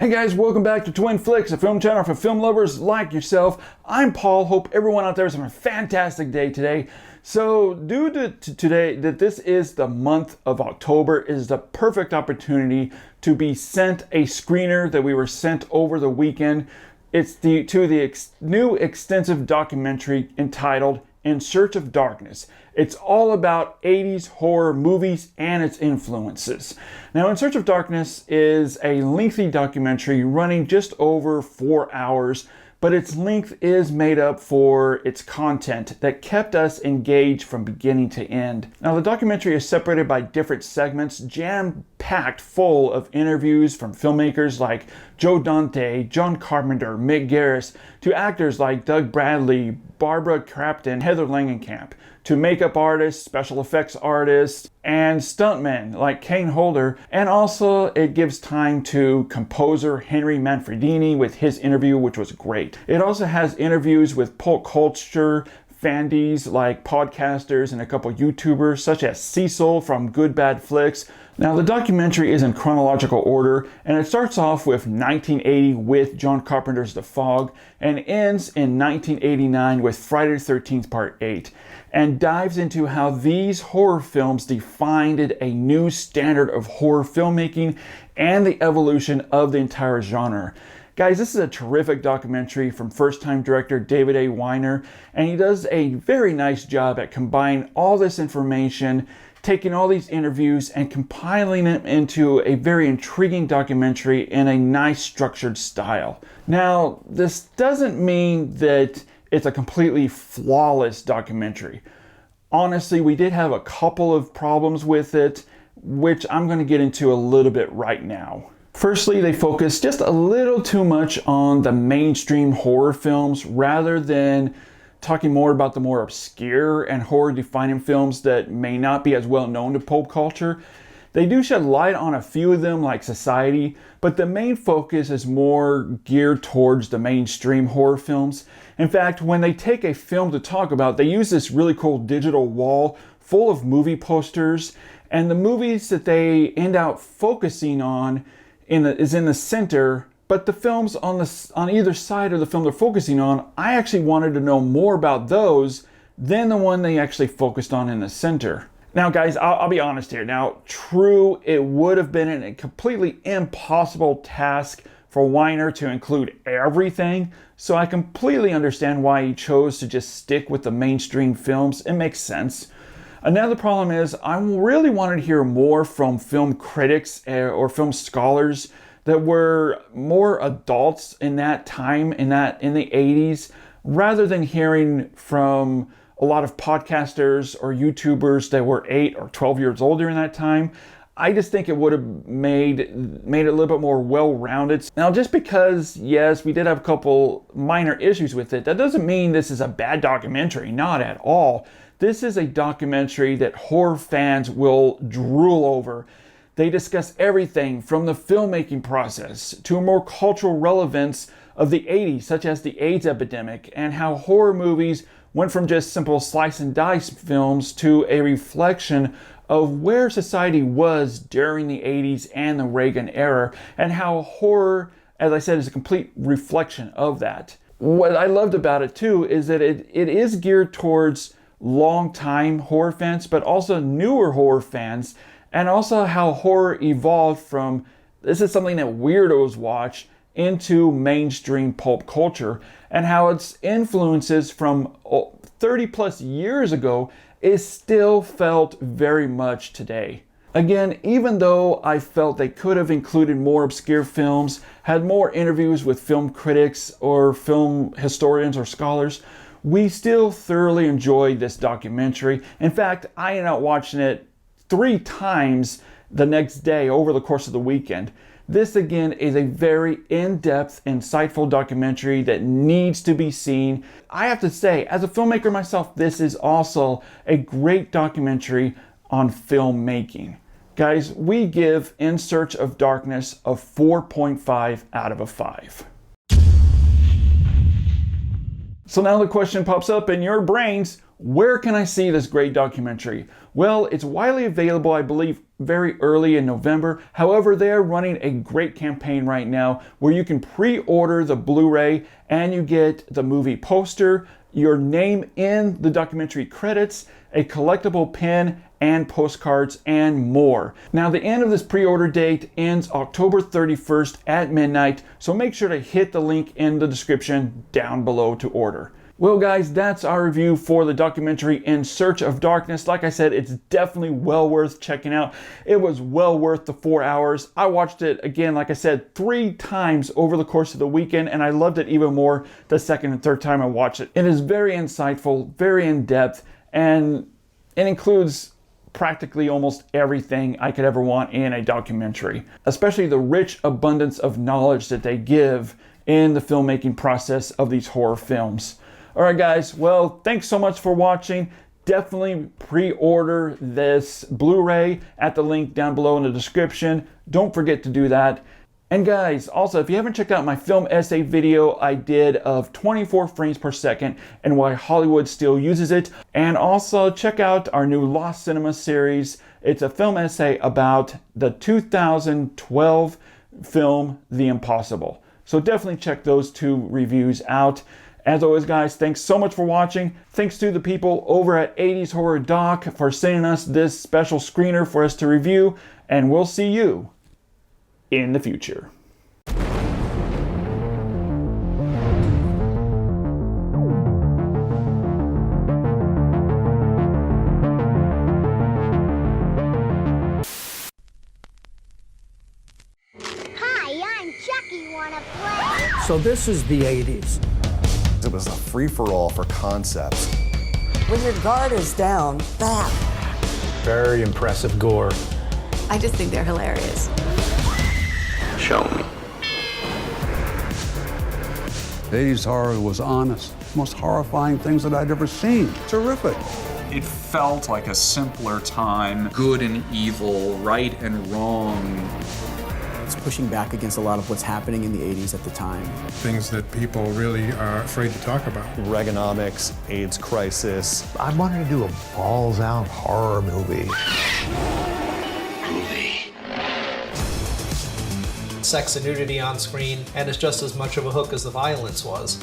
Hey guys, welcome back to Twin Flicks, a film channel for film lovers like yourself. I'm Paul. Hope everyone out there is having a fantastic day today. So due to today, that this is the month of October, is the perfect opportunity to be sent a screener that we were sent over the weekend. It's the new extensive documentary entitled In Search of Darkness. It's all about 80s horror movies and its influences. Now, In Search of Darkness is a lengthy documentary running just over 4 hours, but its length is made up for its content that kept us engaged from beginning to end. Now, the documentary is separated by different segments, jam-packed full of interviews from filmmakers like Joe Dante, John Carpenter, Mick Garris, to actors like Doug Bradley, Barbara Crampton, Heather Langenkamp, to makeup artists, special effects artists, and stuntmen like Kane Holder. And also it gives time to composer Henry Manfredini with his interview, which was great. It also has interviews with pop culture fandies like podcasters and a couple YouTubers such as Cecil from Good Bad Flicks. Now, the documentary is in chronological order, and it starts off with 1980 with John Carpenter's The Fog and ends in 1989 with Friday the 13th Part 8, and dives into how these horror films defined a new standard of horror filmmaking and the evolution of the entire genre. Guys, this is a terrific documentary from first-time director David A. Weiner, and he does a very nice job at combining all this information, taking all these interviews and compiling them into a very intriguing documentary in a nice structured style. Now, this doesn't mean that it's a completely flawless documentary. Honestly, we did have a couple of problems with it, which I'm going to get into a little bit right now. Firstly, they focus just a little too much on the mainstream horror films rather than talking more about the more obscure and horror-defining films that may not be as well known to pop culture. They do shed light on a few of them like Society, but the main focus is more geared towards the mainstream horror films. In fact, when they take a film to talk about, they use this really cool digital wall full of movie posters, and the movies that they end up focusing on is in the center. But the films on either side of the film they're focusing on, I actually wanted to know more about those than the one they actually focused on in the center. Now guys, I'll be honest here. Now, true, it would have been a completely impossible task for Weiner to include everything, so I completely understand why he chose to just stick with the mainstream films. It makes sense. Another problem is I really wanted to hear more from film critics or film scholars that were more adults in that time, in the 80s, rather than hearing from a lot of podcasters or YouTubers that were 8 or 12 years old during that time. I just think it would have made it a little bit more well-rounded. Now, just because, yes, we did have a couple minor issues with it, that doesn't mean this is a bad documentary, not at all. This is a documentary that horror fans will drool over. They discuss everything from the filmmaking process to a more cultural relevance of the 80s, such as the AIDS epidemic, and how horror movies went from just simple slice and dice films to a reflection of where society was during the 80s and the Reagan era, and how horror, as I said, is a complete reflection of that. What I loved about it too is that it is geared towards long-time horror fans, but also newer horror fans, and also how horror evolved from, this is something that weirdos watch, into mainstream pulp culture, and how its influences from 30 plus years ago is still felt very much today. Again, even though I felt they could have included more obscure films, had more interviews with film critics or film historians or scholars, we still thoroughly enjoyed this documentary. In fact, I ended up watching it 3 times the next day over the course of the weekend. This again is a very in-depth, insightful documentary that needs to be seen. I have to say, as a filmmaker myself, this is also a great documentary on filmmaking. Guys, we give In Search of Darkness a 4.5 out of a 5. So now the question pops up in your brains, where can I see this great documentary? Well, it's widely available, I believe, very early in November. However, they are running a great campaign right now where you can pre-order the Blu-ray and you get the movie poster, your name in the documentary credits, a collectible pin, and postcards, and more. Now, the end of this pre-order date ends October 31st at midnight, so make sure to hit the link in the description down below to order. Well guys, that's our review for the documentary In Search of Darkness. Like I said, it's definitely well worth checking out. It was well worth the 4 hours. I watched it again, like I said, 3 times over the course of the weekend, and I loved it even more the second and third time I watched it. It is very insightful, very in-depth, and it includes practically almost everything I could ever want in a documentary, especially the rich abundance of knowledge that they give in the filmmaking process of these horror films. Alright guys, well, thanks so much for watching. Definitely pre-order this Blu-ray at the link down below in the description. Don't forget to do that. And guys, also, if you haven't checked out my film essay video I did of 24 frames per second and why Hollywood still uses it, and also check out our new Lost Cinema series. It's a film essay about the 2012 film The Impossible. So definitely check those 2 reviews out. As always guys, thanks so much for watching. Thanks to the people over at 80s Horror Doc for sending us this special screener for us to review, and we'll see you in the future. Hi, I'm Chucky. Wanna play? So this is the 80s. It was a free-for-all for concepts. When your guard is down, bam. Very impressive gore. I just think they're hilarious. Show me. 80s horror was honest. Most horrifying things that I'd ever seen. Terrific. It felt like a simpler time. Good and evil, right and wrong. It's pushing back against a lot of what's happening in the 80s at the time. Things that people really are afraid to talk about. Reaganomics, AIDS crisis. I wanted to do a balls-out horror movie. Sex and nudity on screen, and it's just as much of a hook as the violence was.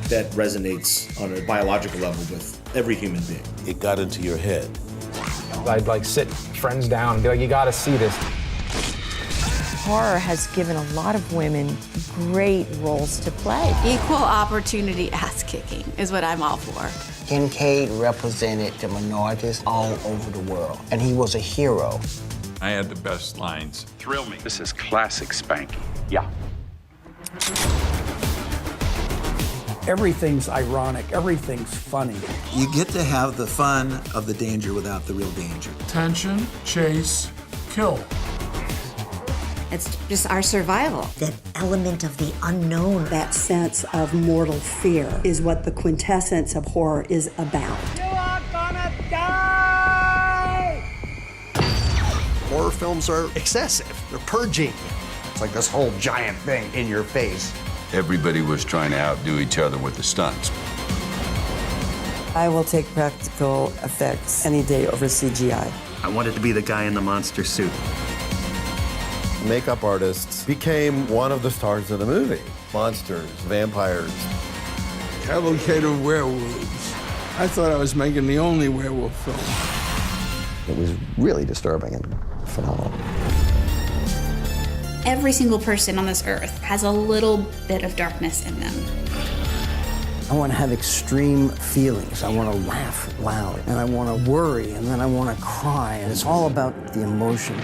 That resonates on a biological level with every human being. It got into your head. I'd like sit friends down and be like, you gotta see this. Horror has given a lot of women great roles to play. Equal opportunity ass-kicking is what I'm all for. Kincaid represented the minorities all over the world, and he was a hero. I had the best lines. Thrill me. This is classic Spanky. Yeah. Everything's ironic, everything's funny. You get to have the fun of the danger without the real danger. Tension, chase, kill. It's just our survival. That element of the unknown, that sense of mortal fear, is what the quintessence of horror is about. You are gonna die! Horror films are excessive. They're purging. It's like this whole giant thing in your face. Everybody was trying to outdo each other with the stunts. I will take practical effects any day over CGI. I wanted to be the guy in the monster suit. Makeup artists became one of the stars of the movie. Monsters, vampires. Cavalcade of werewolves. I thought I was making the only werewolf film. It was really disturbing and phenomenal. Every single person on this earth has a little bit of darkness in them. I want to have extreme feelings. I want to laugh loud, and I want to worry, and then I want to cry, and it's all about the emotion.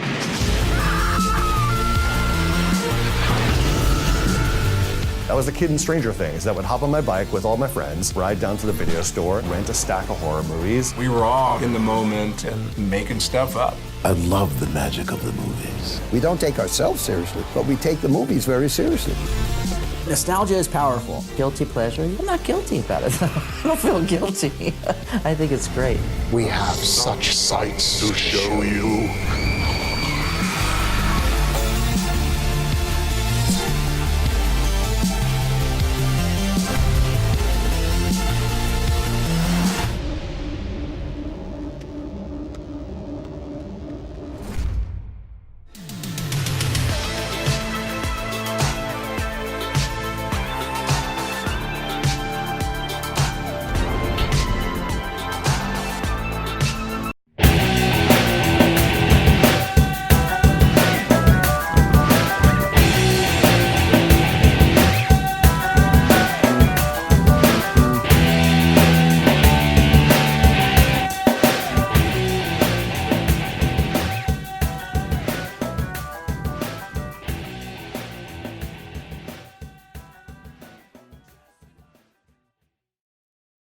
I was a kid in Stranger Things that would hop on my bike with all my friends, ride down to the video store, rent a stack of horror movies. We were all in the moment and making stuff up. I love the magic of the movies. We don't take ourselves seriously, but we take the movies very seriously. Nostalgia is powerful. Guilty pleasure? I'm not guilty about it. I don't feel guilty. I think it's great. We have such sights to show you.